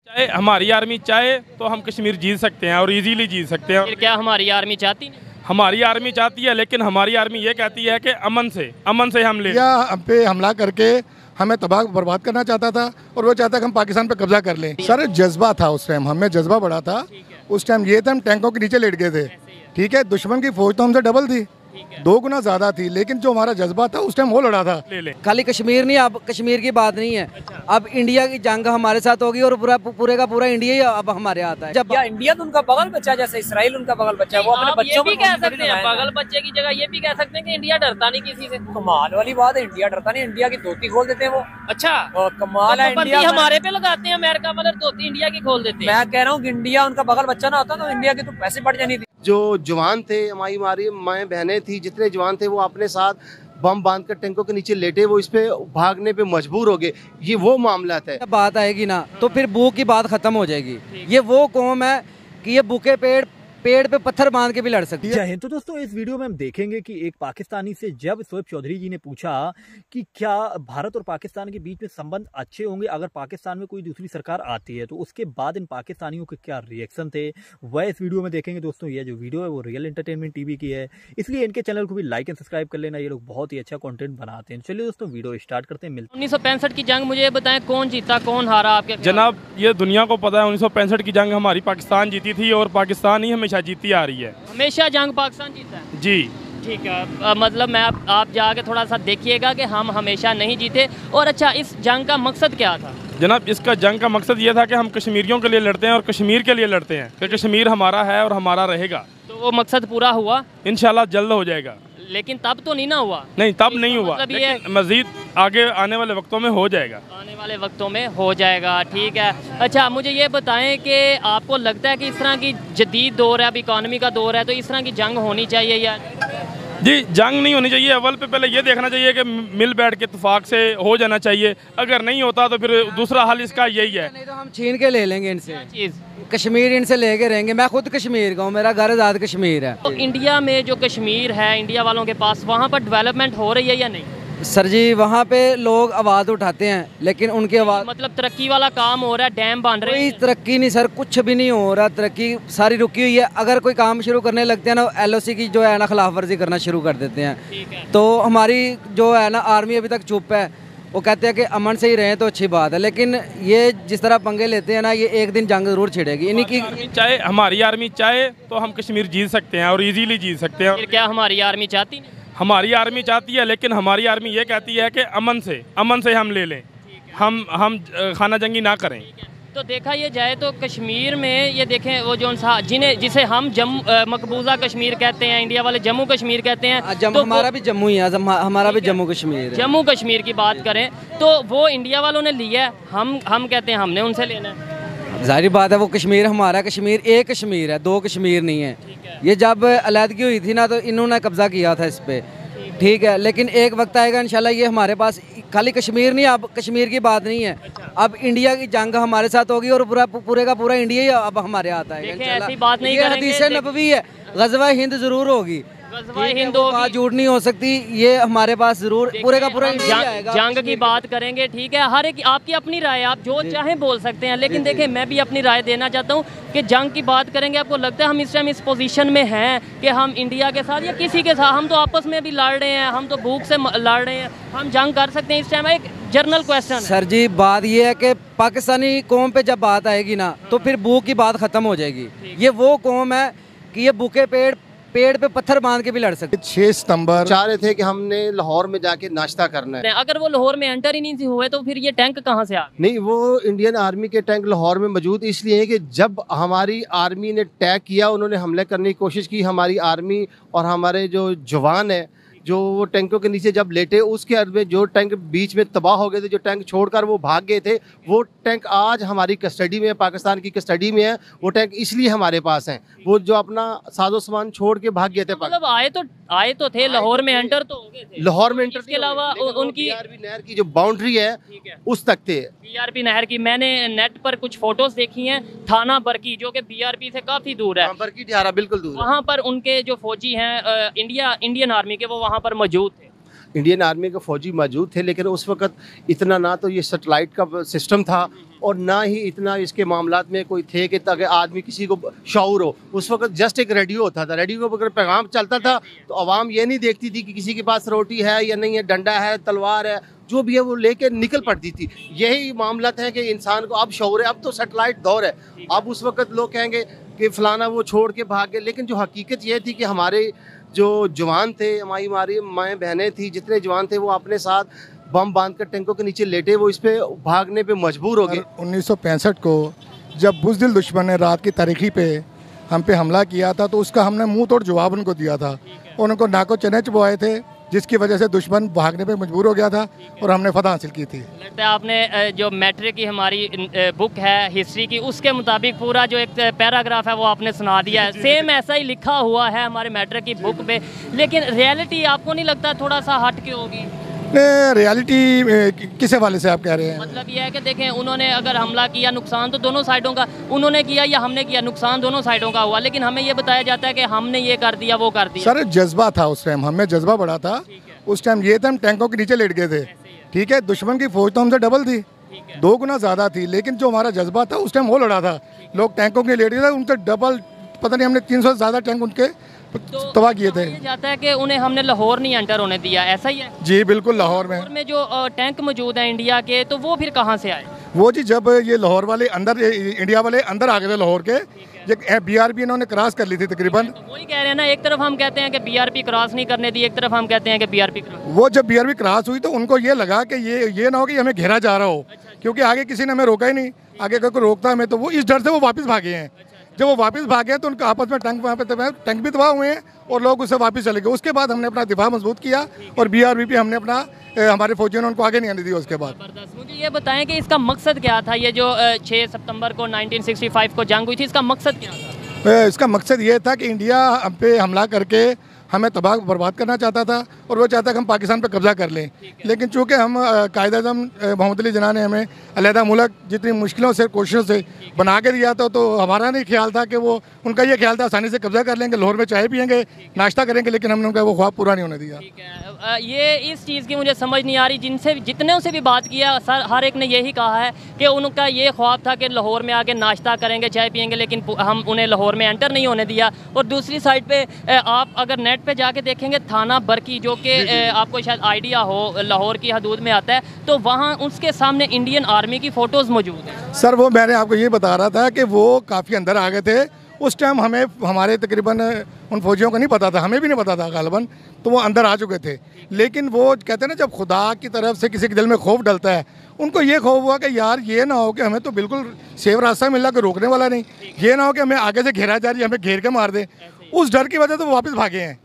चाहे हमारी आर्मी चाहे तो हम कश्मीर जीत सकते हैं और इजीली जीत सकते हैं। फिर क्या हमारी आर्मी चाहती नहीं? हमारी आर्मी चाहती है, लेकिन हमारी आर्मी ये कहती है कि अमन से हम ले या हम पे हमला करके हमें तबाह बर्बाद करना चाहता था और वो चाहता कि हम पाकिस्तान पे कब्जा कर लें। सर जज्बा था उस टाइम, हमें जज्बा बड़ा था उस टाइम। ये था हम टैंकों के नीचे लेट गए थे, ठीक है। दुश्मन की फौज तो हमसे डबल थी, 2 गुना ज्यादा थी, लेकिन जो हमारा जज्बा था उस टाइम वो लड़ा था। ले। खाली कश्मीर नहीं, अब कश्मीर की बात नहीं है। अब इंडिया की जंग हमारे साथ होगी और पूरे का पूरा इंडिया ही अब हमारे आता है। जब या इंडिया तो उनका बगल बच्चा, जैसे इसराइल उनका बगल बच्चा है, वो अपने बच्चों भी कह सकते हैं बगल बच्चे की जगह ये भी कह सकते हैं कि इंडिया डरता नहीं किसी से। कमाल वाली बात है, इंडिया डरता नहीं, इंडिया की धोती खोल देते हैं वो। अच्छा, और कमाल है, इंडिया हमारे पे लगाते हैं अमेरिका वाले, धोती इंडिया की खोल देते हैं। मैं कह रहा हूँ कि इंडिया उनका बगल बच्चा ना होता तो इंडिया की तो पैसे बढ़ जानी थी। जो जवान थे, हमारी माएँ बहनें थी, जितने जवान थे वो अपने साथ बम बांधकर टैंकों के नीचे लेटे, वो इस पे भागने पे मजबूर हो गए। ये वो मामला है। बात आएगी ना तो फिर भूख की बात खत्म हो जाएगी। ये वो कौम है कि ये भूखे पेड़ पे पत्थर बांध के भी लड़ सकती है। जय हिंद। तो दोस्तों इस वीडियो में हम देखेंगे कि एक पाकिस्तानी से जब शोएब चौधरी जी ने पूछा कि क्या भारत और पाकिस्तान के बीच में संबंध अच्छे होंगे अगर पाकिस्तान में कोई दूसरी सरकार आती है, तो उसके बाद इन पाकिस्तानियों के क्या रिएक्शन थे वह इस वीडियो में देखेंगे। दोस्तों ये जो वीडियो है वो रियल एंटरटेनमेंट टीवी की है, इसलिए इनके चैनल को भी लाइक एंड सब्सक्राइब कर लेना। ये लोग बहुत ही अच्छा कॉन्टेंट बनाते हैं। चलिए दोस्तों वीडियो स्टार्ट करते हैं। 1965 की जंग, मुझे बताएं कौन जीता कौन हारा आपके? जनाब ये दुनिया को पता है, 1965 की जंग हमारी पाकिस्तान जीती थी और पाकिस्तान ही हमेशा जीती आ रही है। हमेशा जंग पाकिस्तान जीता है जी, ठीक है। मतलब मैं आप जाके थोड़ा सा देखिएगा कि हम हमेशा नहीं जीते। और अच्छा, इस जंग का मकसद क्या था? जनाब इसका जंग का मकसद ये था कि हम कश्मीरियों के लिए लड़ते हैं और कश्मीर के लिए लड़ते हैं कि कश्मीर हमारा है और हमारा रहेगा। तो वो मकसद पूरा हुआ? इंशाल्लाह जल्द हो जाएगा। लेकिन तब तो नहीं ना हुआ? नहीं, तब नहीं हुआ, मतलब लेकिन मजीद आगे आने वाले वक्तों में हो जाएगा। आने वाले वक्तों में हो जाएगा, ठीक है। अच्छा मुझे ये बताएं कि आपको लगता है कि इस तरह की जदीद दौर है, अब इकॉनमी का दौर है, तो इस तरह की जंग होनी चाहिए या? जी जंग नहीं होनी चाहिए। अव्वल पे पहले ये देखना चाहिए कि मिल बैठ के इत्तेफाक से हो जाना चाहिए। अगर नहीं होता तो फिर दूसरा हल इसका यही है। नहीं तो हम छीन के ले लेंगे इनसे चीज़, कश्मीर इनसे लेके रहेंगे। मैं खुद कश्मीर का हूँ, मेरा घर आज़ाद कश्मीर है। तो इंडिया में जो कश्मीर है, इंडिया वालों के पास, वहाँ पर डेवलपमेंट हो रही है या नहीं? सर जी वहाँ पे लोग आवाज़ उठाते हैं, लेकिन उनकी आवाज़, मतलब तरक्की वाला काम हो रहा है, डैम बन रहे हैं? कोई तरक्की नहीं सर, कुछ भी नहीं हो रहा। तरक्की सारी रुकी हुई है। अगर कोई काम शुरू करने लगते हैं ना, LOC की जो है ना खिलाफ वर्जी करना शुरू कर देते हैं। तो हमारी जो है ना आर्मी अभी तक चुप है। वो कहते हैं कि अमन से ही रहें तो अच्छी बात है, लेकिन ये जिस तरह पंगे लेते हैं ना, ये एक दिन जंग जरूर छिड़ेगी इन्हीं की। चाहे हमारी आर्मी चाहे तो हम कश्मीर जीत सकते हैं और इजीली जीत सकते हैं। फिर क्या हमारी आर्मी चाहती नहीं? हमारी आर्मी चाहती है, लेकिन हमारी आर्मी ये कहती है कि अमन से हम ले लें, हम खाना जंगी ना करें। तो देखा ये जाए तो कश्मीर में ये देखें, वो जो जिसे हम मकबूजा कश्मीर कहते हैं, इंडिया वाले जम्मू कश्मीर कहते हैं, तो हमारा भी जम्मू ही है, हमारा भी जम्मू कश्मीर है। जम्मू कश्मीर की बात करें तो वो इंडिया वालों ने लिया है, हम कहते हैं हमने उनसे लेना है। जाहिर बात है, वो कश्मीर हमारा, कश्मीर एक कश्मीर है, 2 कश्मीर नहीं है। ये जब अलहदगी हुई थी ना, तो इन्होंने कब्जा किया था इस पे, ठीक है। लेकिन एक वक्त आएगा इंशाल्लाह ये हमारे पास, खाली कश्मीर नहीं, अब कश्मीर की बात नहीं है। अब इंडिया की जंग हमारे साथ होगी और पूरे का पूरा इंडिया ही अब हमारे आता है। ऐसी बात नहीं, ये हदीस नबवी है, गज़वा हिंद जरूर होगी, बात झूठ नहीं हो सकती। ये हमारे पास जरूर पूरे का पूरा इंडिया आएगा। जंग की बात करेंगे, ठीक है। हर एक आपकी अपनी राय, आप जो चाहें बोल सकते हैं, लेकिन देखिए मैं भी अपनी राय देना चाहता हूँ कि जंग की बात करेंगे, आपको लगता है हम इस टाइम इस पोजीशन में हैं कि हम इंडिया के साथ या किसी के साथ, हम तो आपस में भी लड़ रहे हैं, हम तो भूख से लड़ रहे हैं, हम जंग कर सकते हैं इस टाइम? एक जर्नल क्वेश्चन सर जी, बात ये है कि पाकिस्तानी कौम पे जब बात आएगी ना, तो फिर भूख की बात खत्म हो जाएगी। ये वो कौम है कि ये भूखे पेड़ पे पत्थर बांध के भी लड़ सकते। 6 सितंबर चाह रहे थे कि हमने लाहौर में जाके नाश्ता करना है। अगर वो लाहौर में एंटर ही नहीं हुए तो फिर ये टैंक कहाँ से आ? नहीं, वो इंडियन आर्मी के टैंक लाहौर में मौजूद इसलिए है कि जब हमारी आर्मी ने अटैक किया, उन्होंने हमले करने की कोशिश की, हमारी आर्मी और हमारे जो जवान है जो वो टैंकों के नीचे जब लेटे, उसके अर्थ में जो टैंक बीच में तबाह हो गए थे, जो टैंक छोड़कर वो भाग गए थे, वो टैंक आज हमारी कस्टडी में है, पाकिस्तान की कस्टडी में है। वो टैंक इसलिए हमारे पास हैं, वो जो अपना साजो सामान छोड़ के भाग गए थे। मतलब आए तो थे लाहौर में, एंटर तो हो गए थे लाहौर में एंटर, इसके अलावा उनकी BRB नहर की जो बाउंड्री है उस तक थे। BRB नहर की मैंने नेट पर कुछ फोटोज देखी हैं, थाना बरकी जो कि BRB से काफी दूर है, बरकी ढियारा बिल्कुल दूर, वहाँ पर उनके जो फौजी हैं इंडियन आर्मी के, वो वहाँ पर मौजूद थे। इंडियन आर्मी के फ़ौजी मौजूद थे, लेकिन उस वक्त इतना ना तो ये सैटेलाइट का सिस्टम था और ना ही इतना इसके मामलात में कोई थे कि ताकि आदमी किसी को शऊर हो। उस वक्त जस्ट एक रेडियो होता था, रेडियो पर अगर पैगाम चलता था तो आवाम ये नहीं देखती थी कि किसी के पास रोटी है या नहीं है, डंडा है, तलवार है, जो भी है वो लेके निकल पड़ती थी। यही मामलात है कि इंसान को अब शऊर है। अब तो सैटेलाइट दौर है। अब उस वक्त लोग कहेंगे कि फलाना वो छोड़ के भाग गए, लेकिन जो हकीकत ये थी कि हमारे जो जवान थे, हमारी माएँ बहनें थी, जितने जवान थे वो अपने साथ बम बांध कर टैंकों के नीचे लेटे, वो इस पे भागने पे मजबूर हो गए। 1965 को जब बुज़दिल दुश्मन ने रात की तारीखी पे हम पे हमला किया था तो उसका हमने मुंह तोड़ जवाब उनको दिया था। उनको नाको चने चबवाए थे, जिसकी वजह से दुश्मन भागने पे मजबूर हो गया था और हमने फतह हासिल की थी। लगता है आपने जो मैट्रिक की हमारी बुक है हिस्ट्री की, उसके मुताबिक पूरा जो एक पैराग्राफ है वो आपने सुना दिया है। सेम ऐसा ही लिखा हुआ है हमारे मैट्रिक की बुक पे, लेकिन रियलिटी आपको नहीं लगता थोड़ा सा हट के होगी? रियलिटी किस हवाले से आप कह रहे हैं? मतलब ये है कि देखें, उन्होंने अगर हमला किया, नुकसान तो दोनों साइडों का, उन्होंने किया या हमने किया, नुकसान दोनों साइडों का हुआ, लेकिन हमें ये बताया जाता है कि हमने ये कर दिया, वो कर दिया। सर जज्बा था उस टाइम, हमें जज्बा बड़ा था। उस टाइम ये था हम टैंकों के नीचे लेट गए थे, ठीक है। दुश्मन की फौज तो हमसे डबल थी, 2 गुना ज़्यादा थी, लेकिन जो हमारा जज्बा था उस टाइम वो लड़ा था। लोग टैंकों के लेट गए थे, उनसे डबल, पता नहीं हमने 300 से ज़्यादा टैंक उनके तबाह किए थे। जाता है कि उन्हें हमने लाहौर नहीं एंटर होने दिया, ऐसा ही है? जी बिल्कुल। लाहौर में जो टैंक मौजूद है इंडिया के, तो वो फिर कहाँ से आए? वो जी जब ये लाहौर वाले अंदर, इंडिया वाले अंदर आ गए थे लाहौर के, BRP इन्होंने क्रॉस कर ली थी तकरीबन। तो वही कह रहे हैं ना, एक तरफ हम कहते हैं कि BRP क्रॉस नहीं करने दी, एक तरफ हम कहते हैं कि BRP क्रॉस। वो जब BRP क्रॉस हुई तो उनको ये लगा कि ये ना हो कि हमें घेरा जा रहा हो, क्योंकि आगे किसी ने हमें रोका ही नहीं, आगे कोई रोकता हमें, तो वो इस डर से वो वापस भागे हैं। जब वो वापस भागे हैं तो उनका आपस में टैंक, वहाँ पे टैंक भी तबाह हुए हैं और लोग उससे वापस चले गए। उसके बाद हमने अपना दिफा मजबूत किया और BRP पे हमने अपना, हमारे फौजियों ने उनको आगे नहीं आने दिया। उसके बाद मुझे ये बताएं कि इसका मकसद क्या था? ये जो 6 सितंबर को 1965 को जंग हुई थी, इसका मकसद क्या था? इसका मकसद ये था कि इंडिया हम पे हमला करके हमें तबाह बर्बाद करना चाहता था और वो चाहता कि हम पाकिस्तान पर कब्जा कर लें। लेकिन चूँकि हम कायद-ए-आज़म मोहम्मद अली जिन्ना ने हमें अलहदा मुल्क जितनी मुश्किलों से, कोशिशों से बना के दिया था, तो हमारा नहीं ख्याल था कि वो, उनका ये ख्याल था आसानी से कब्जा कर लेंगे, लाहौर में चाय पियेंगे, नाश्ता करेंगे, लेकिन हमने उनका वो ख्वाब पूरा नहीं होने दिया। ये इस चीज़ की मुझे समझ नहीं आ रही, जितने से भी बात किया सर, हर एक ने यही कहा है कि उनका ये ख्वाब था कि लाहौर में आके नाश्ता करेंगे, चाय पियेंगे, लेकिन हम उन्हें लाहौर में एंटर नहीं होने दिया। और दूसरी साइड पे आप अगर नेट पे जाके देखेंगे, थाना बरकी, जो कि आपको शायद आइडिया हो, लाहौर की हदूद में आता है, तो वहाँ उसके सामने इंडियन आर्मी की फ़ोटोज़ मौजूद हैं। सर वो मैंने आपको ये बता रहा था कि वो काफ़ी अंदर आ गए थे उस टाइम। हमें, हमारे तकरीबन उन फौजियों को नहीं पता था, हमें भी नहीं पता था गालबन, तो वो अंदर आ चुके थे। लेकिन वो कहते हैं ना, जब खुदा की तरफ से किसी के दिल में खौफ डलता है, उनको ये खौफ हुआ कि यार ये ना हो कि हमें तो बिल्कुल सेफ रास्ता मिल रहा, कोई रोकने वाला नहीं, ये ना हो कि हमें आगे से घेरा जा रही है, हमें घेर के मार दे। उस डर की वजह से वो वापस भागे हैं।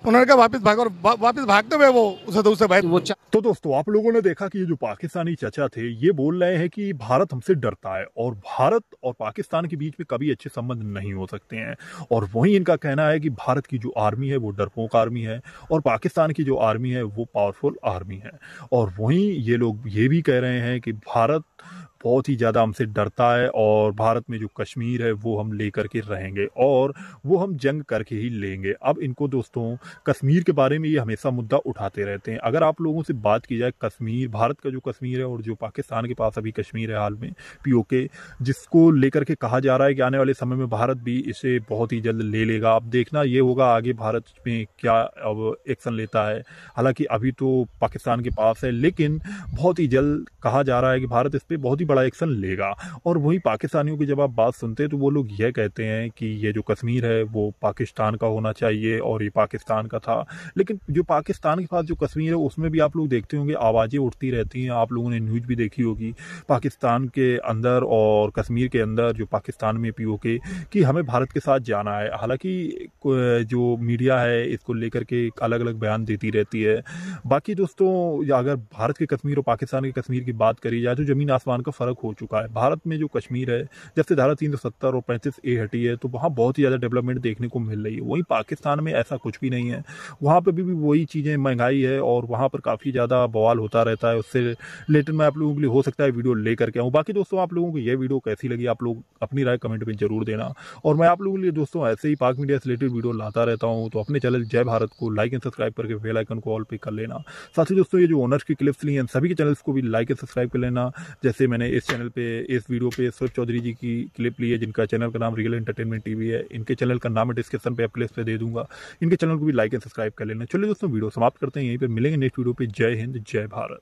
उन्होंने कहा वापस भागो, और वापस भागते हुए वो उस हदूद से भागे। तो दोस्तों, आप लोगों ने देखा कि ये जो पाकिस्तानी चचा थे, ये बोल रहे हैं कि भारत हमसे डरता है और भारत और पाकिस्तान के बीच में कभी अच्छे संबंध नहीं हो सकते हैं। और वहीं इनका कहना है कि भारत की जो आर्मी है वो डरपोक आर्मी है और पाकिस्तान की जो आर्मी है वो पावरफुल आर्मी है। और वहीं ये लोग ये भी कह रहे हैं कि भारत बहुत ही ज़्यादा हमसे डरता है और भारत में जो कश्मीर है वो हम लेकर के रहेंगे और वो हम जंग करके ही लेंगे। अब इनको दोस्तों कश्मीर के बारे में ये हमेशा मुद्दा उठाते रहते हैं। अगर आप लोगों से बात की जाए कश्मीर, भारत का जो कश्मीर है और जो पाकिस्तान के पास अभी कश्मीर है हाल में, POK, जिसको लेकर के कहा जा रहा है कि आने वाले समय में भारत भी इसे बहुत ही जल्द ले लेगा। अब देखना ये होगा आगे भारत में क्या अब एक्शन लेता है। हालांकि अभी तो पाकिस्तान के पास है, लेकिन बहुत ही जल्द कहा जा रहा है कि भारत इस पर बहुत ही बड़ा एक्शन लेगा। और वही पाकिस्तानियों की जब आप बात सुनते हैं तो वो लोग यह कहते हैं कि ये जो कश्मीर है वो पाकिस्तान का होना चाहिए और ये पाकिस्तान का था। लेकिन जो पाकिस्तान के पास जो कश्मीर है उसमें भी आप लोग देखते होंगे आवाज़ें उठती रहती हैं। आप लोगों ने न्यूज़ भी देखी होगी पाकिस्तान के अंदर और कश्मीर के अंदर जो पाकिस्तान में POK कि हमें भारत के साथ जाना है। हालांकि जो मीडिया है इसको लेकर के अलग अलग बयान देती रहती है। बाकी दोस्तों, अगर भारत के कश्मीर और पाकिस्तान के कश्मीर की बात करी जाए तो ज़मीन आसमान का फ़र्क हो चुका है। भारत में जो कश्मीर है, जब से धारा 370 और 35A हटी है तो वहाँ बहुत ही ज़्यादा डेवलपमेंट देखने को मिल रही है। वहीं पाकिस्तान में ऐसा कुछ भी नहीं है, वहाँ पर भी वही चीज़ें, महंगाई है और वहाँ पर काफ़ी ज़्यादा बवाल होता रहता है। उससे रिलेटेड मैं आप लोगों के लिए हो सकता है वीडियो लेकर के आऊँ। बाकी दोस्तों, आप लोगों को ये वीडियो कैसी लगी, आप लोग अपनी राय कमेंट में जरूर देना। और मैं आप लोगों के लिए दोस्तों ऐसे ही पाक मीडिया से रिलेटेड वीडियो लाता रहता हूँ, तो अपने चैनल जय भारत को लाइक एंड सब्सक्राइब करके बेल आइकन को ऑल पे कर लेना। साथ ही दोस्तों, ये जो ओनर्स की क्लिप्स ली हैं सभी के चैनल्स को भी लाइक एंड सब्सक्राइब कर लेना। जैसे मैंने इस चैनल पे, इस वीडियो पे शोएब चौधरी जी की क्लिप ली है, जिनका चैनल का नाम रियल एंटरटेनमेंट टीवी है। इनके चैनल का नाम मैं डिस्क्रिप्शन पे प्लेस पे दे दूंगा, इनके चैनल को भी लाइक एंड सब्सक्राइब कर लेना। चलिए दोस्तों, वीडियो समाप्त करते हैं यहीं पर, मिलेंगे नेक्स्ट वीडियो पे। जय हिंद, जय भारत।